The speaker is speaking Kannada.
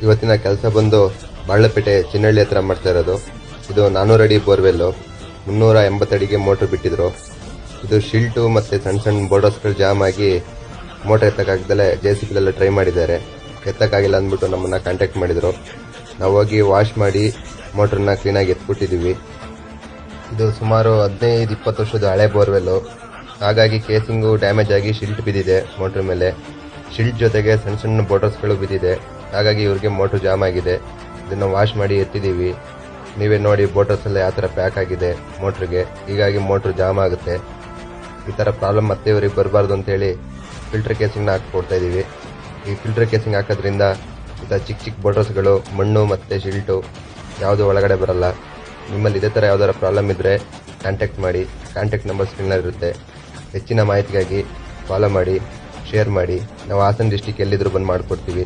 ಇವತ್ತಿನ ಕೆಲಸ ಬಂದು ಬಾಳಪೇಟೆ ಚಿನ್ನಹಳ್ಳಿ ಹತ್ರ ಮಾಡ್ತಾ ಇರೋದು. ಇದು 400 ಅಡಿ ಬೋರ್ವೆಲ್ಲು, 380 ಅಡಿಗೆ ಮೋಟ್ರ್ ಬಿಟ್ಟಿದ್ರು. ಇದು ಶಿಲ್ಟು ಮತ್ತು ಸಣ್ಣ ಸಣ್ಣ ಬೋರ್ಡರ್ಸ್ಗಳು ಜಾಮ್ ಆಗಿ ಮೋಟ್ರ್ ಎತ್ತಕ್ಕಾಗ್ದಲೇ JCB ಟ್ರೈ ಮಾಡಿದ್ದಾರೆ. ಎತ್ತಕ್ಕಾಗಿಲ್ಲ ಅಂದ್ಬಿಟ್ಟು ನಮ್ಮನ್ನು ಕಾಂಟ್ಯಾಕ್ಟ್ ಮಾಡಿದರು. ನಾವು ಹೋಗಿ ವಾಶ್ ಮಾಡಿ ಮೋಟ್ರನ್ನ ಕ್ಲೀನಾಗಿ ಎತ್ಬಿಟ್ಟಿದ್ದೀವಿ. ಇದು ಸುಮಾರು 15-20 ವರ್ಷದ ಹಳೆ ಬೋರ್ವೆಲ್ಲು. ಹಾಗಾಗಿ ಕೇಸಿಂಗು ಡ್ಯಾಮೇಜ್ ಆಗಿ ಶಿಲ್ಟ್ ಬಿದ್ದಿದೆ ಮೋಟ್ರ್ ಮೇಲೆ. ಶಿಲ್ಟ್ ಜೊತೆಗೆ ಸಣ್ಣ ಸಣ್ಣ ಬೋರ್ಡರ್ಸ್ಗಳು ಬಿದ್ದಿದೆ. ಹಾಗಾಗಿ ಇವ್ರಿಗೆ ಮೋಟ್ರ್ ಜಾಮ್ ಆಗಿದೆ. ಇದನ್ನು ವಾಶ್ ಮಾಡಿ ಎತ್ತಿದ್ದೀವಿ. ನೀವೇ ನೋಡಿ ಬೋರ್ಡರ್ಸ್ ಯಾವ ಥರ ಪ್ಯಾಕ್ ಆಗಿದೆ ಮೋಟ್ರಿಗೆ. ಹೀಗಾಗಿ ಮೋಟ್ರ್ ಜಾಮ್ ಆಗುತ್ತೆ. ಈ ಥರ ಪ್ರಾಬ್ಲಮ್ ಮತ್ತೆ ಇವ್ರಿಗೆ ಬರಬಾರ್ದು ಅಂತೇಳಿ ಫಿಲ್ಟರ್ ಕೇಸಿಂಗ್ನ ಹಾಕ್ಕೊಡ್ತಾ ಇದ್ದೀವಿ. ಈ ಫಿಲ್ಟರ್ ಕೇಸಿಂಗ್ ಹಾಕೋದ್ರಿಂದ ಈ ಥರ ಚಿಕ್ಕ ಚಿಕ್ಕ ಬೋರ್ಡರ್ಸ್ಗಳು, ಮಣ್ಣು ಮತ್ತು ಶಿಲ್ಟು ಯಾವುದು ಒಳಗಡೆ ಬರಲ್ಲ. ನಿಮ್ಮಲ್ಲಿ ಇದೇ ಥರ ಯಾವ್ದಾರ ಪ್ರಾಬ್ಲಮ್ ಇದ್ದರೆ ಕಾಂಟ್ಯಾಕ್ಟ್ ಮಾಡಿ. ಕಾಂಟ್ಯಾಕ್ಟ್ ನಂಬರ್ ಸ್ಕ್ರೀನಲ್ಲಿರುತ್ತೆ. ಹೆಚ್ಚಿನ ಮಾಹಿತಿಗಾಗಿ ಫಾಲೋ ಮಾಡಿ, ಶೇರ್ ಮಾಡಿ. ನಾವು ಹಾಸನ ಡಿಸ್ಟಿಕ್ ಎಲ್ಲಿದ್ದರೂ ಬಂದು ಮಾಡಿಕೊಡ್ತೀವಿ.